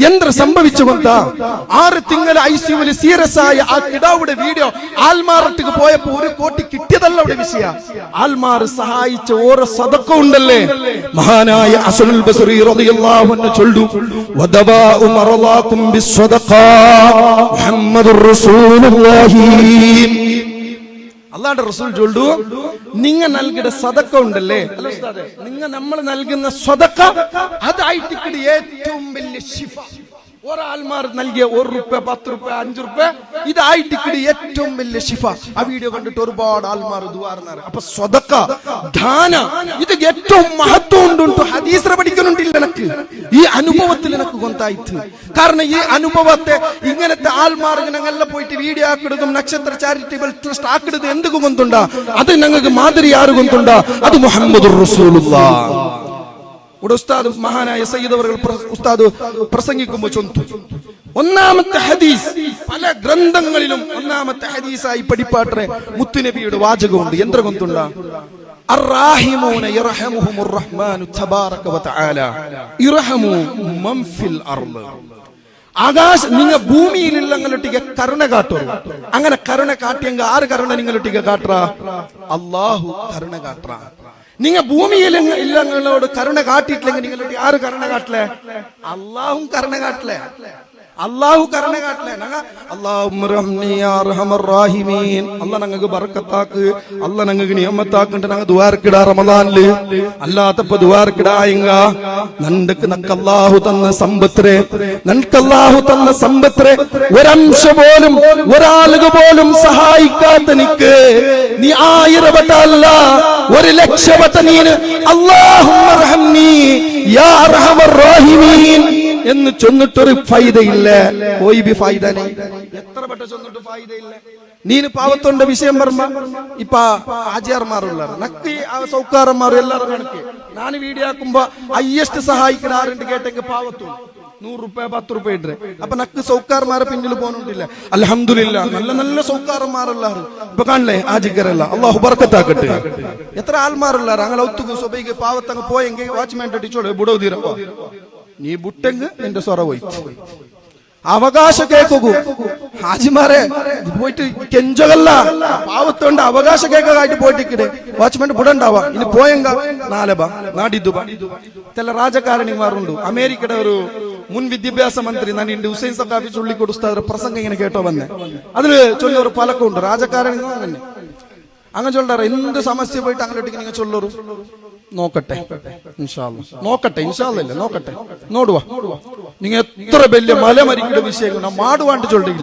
എന്ത് സംഭവിച്ചു കൊണ്ടാ 6 തിങ്കൾ ICU സീരിയസ് ആയ ആ കിടാവുടെ വീഡിയോ ആൽമാറട്ടിക്ക് പോയപ്പോ 1 കോടി കിട്ടിയതല്ല അവിടെ വിഷയ. ആൽമാർ സഹായിച്ച ഓരോ സദഖ ഉണ്ടല്ലേ. മഹാനായ അസ്ലുൽ ബസ്രി റളിയല്ലാഹു അൻഹു ചൊല്ലു വദവാഉ മറലാകും ബിസ്സദഖ മുഹമ്മദുർ റസൂലുള്ളാഹി. അല്ലാഹുവിന്റെ റസൂൽ ചൊല്ലു നിങ്ങ നൽകിയ സദഖ ഉണ്ടല്ലേ, അല്ല ഉസ്താദേ, നിങ്ങ നമ്മൾ നൽകുന്ന സദഖ അതായിട്ട് ഏറ്റവും വലിയ ശിഫ. ഒരാൾമാർ നൽകിയ 1 രൂപ 10 രൂപ 5 രൂപ ഇതായിട്ട് ഏറ്റവും വലിയ ശിഫ. ആ വീഡിയോ കണ്ടിട്ട് ഒരുപാട് ആൾമാർ ദുആർന്നാറ്. അപ്പൊ സദഖ ദാന ഇത് ഏറ്റവും മഹത്വം ഉണ്ടുണ്ട്. ഹദീസ് പഠിക്കുന്നുണ്ടില്ല എനിക്ക് ഈ അനുഭവത്തിൽ എനിക്ക് ഗൊന്തായിട്ട്. കാരണം ഈ അനുഭവത്തെ ഇങ്ങനത്തെ ആൾമാർ ഞങ്ങളെല്ലാം പോയിട്ട് വീഡിയോ ആക്കിടും നക്ഷത്ര ചാരിറ്റബിൾ ട്രസ്റ്റ് ആക്കിടും എന്തൊക്കെ ഗൊന്തുണ്ടാ അത് ഞങ്ങൾക്ക് മാതിരി ആര് ഗൊന്തുണ്ടാ അത് മുഹമ്മദുർ റസൂലുള്ളാഹ്. ഉസ്താദ് മഹാനായ സയ്യിദ് അവർ ഉസ്താദ് പ്രസംഗിക്കുമ്പോൾ ചൊന്തു ഒന്നാമത്തെ ഹദീസ് പല ഗ്രന്ഥങ്ങളിലും ഒന്നാമത്തെ ഹദീസായി പഠിപ്പാട്ടെ മുത്തുനബിയുടെ വാചകമുണ്ട്. എന്ത്ര കൊന്തുണ്ട അർറാഹിമൂന യർഹമുഹുമുർ റഹ്മാനു തബാറക വതആല ഇർഹമു മൻ ഫിൽ അർള്. ആകാശ നിങ്ങ ഭൂമിയിലുള്ള നിങ്ങളൊട്ടിക്ക് കരുണ കാട്ടോ. അങ്ങനെ കരുണ കാട്ടിയെങ്കിൽ ആര് കരുണ നിങ്ങളൊട്ടിക്ക് കാട്ടറ? അല്ലാഹു കരുണ കാട്ടറ. നിങ്ങ ഭൂമിയിൽ ഇല്ലങ്ങളോട് കരുണ കാട്ടിയിട്ടില്ലെങ്കിൽ നിങ്ങളുടെ ആര് കരുണ കാട്ടില്ലേ? അല്ലാഹും കരുണ കാട്ടില്ലേ? അല്ലാഹു കരുണ കാട്ടില്ലേ? അല്ലാഹ് ഞങ്ങൾക്ക് ബർക്കത്താക്ക്, അല്ലാഹ് ഞങ്ങൾക്ക് നിയമത്താക്കിട്ട് ഞങ്ങൾ ദുആർക്കിടാ റമളാനില്. അല്ലാത്തപ്പോ ദുആർക്കിടായെങ്ക നക്ക് അല്ലാഹു തന്ന സമ്പത്രേ, നക്ക് അല്ലാഹു തന്ന സമ്പത്രേ ഒരംശ പോലും ഒരാളുക പോലും സഹായിക്കാത്ത നിക്ക് നീ 1000 വട്ട അല്ല 1,00,000 വട്ട നീന് അല്ലാഹുമ്മ റഹ്മനി യാ അർഹമർ റഹീമീൻ എന്ന് ചൊന്നിട്ടൊരു ഫൈദയില്ല. എത്ര വട്ട ചൊന്നിട്ട് ഫൈദയില്ല. നീന് പാവത്തോണ്ട വിഷയം പറഞ്ഞ ഇപ്പ ആചാർമാരുള്ള നക്ക് സൗക്കാരന്മാർ എല്ലാരും കണക്ക് ഞാൻ വീഡിയോ ആക്കുമ്പോ ഹയ്യസ്റ്റ് സഹായിക്കുന്ന ആരുണ്ട് കേട്ടെങ്കിൽ പാവത്തും 100 രൂപ 10 രൂപ ഇട്ടേ. അപ്പൊ നക്ക് സൗക്കാർമാരെ പിന്നിൽ പോകണ്ടില്ല. അൽഹംദുലില്ലാ നല്ല നല്ല സൗക്കാരന്മാരെല്ലാരും ഇപ്പൊ കാണില്ലേ ആജിക്കരല്ല. അള്ളാഹു ബർക്കത്താക്കട്ടെ. എത്ര ആൾമാരുള്ള അങ്ങനെ ഒത്തുക്ക് സ്വബൈക്ക് പാവത്തങ്ങ് പോയെങ്കിൽ വാച്ച്മാൻ ടീച്ചോട് ബുടവ് തീരപ്പോ നീ ബുട്ടെങ്ക് നിന്റെ സ്വറ പോയി അവകാശ കേക്കൂ ഹാജിമാരെ പോയിട്ട് കെഞ്ചകല്ല പാവത്തോണ്ട് അവകാശ കേക്കായിട്ട് പോയിട്ടിക്കടെ വാച്ച്മാൻ ബുടണ്ടാവാ ഇനി പോയെങ്ക നാലബ നാടിദ്ദുബ തെല്ല രാജകാരണിമാരുണ്ട്. അമേരിക്കയുടെ ഒരു മുൻ വിദ്യാഭ്യാസ മന്ത്രി നന്നിണ്ട് ഹുസൈൻ സഖാഫി ചൊല്ലിക്കൊടുത്ത പ്രസംഗം ഇങ്ങനെ കേട്ടോ വന്നെ. അതില് ചൊല്ലി ഒരു പലക്കുണ്ട് രാജകാരണി തന്നെ അങ്ങനെ ചൊല്ലാറ് എന്ത് സമസ്യ പോയിട്ട് അങ്ങോട്ടേക്ക് നിങ്ങൾ ചൊല്ലൊരു നോക്കട്ടെ ഇൻഷാ അല്ലാഹ്. നോക്കട്ടെ ഇൻഷാ അല്ലാഹ് ഇല്ല നോക്കട്ടെ നോടുവാ നിങ്ങൾ എത്ര വലിയ മലമരിക്കുന്ന വിഷയം മാടുവാണ്ട് ചൊല്ലില്ല.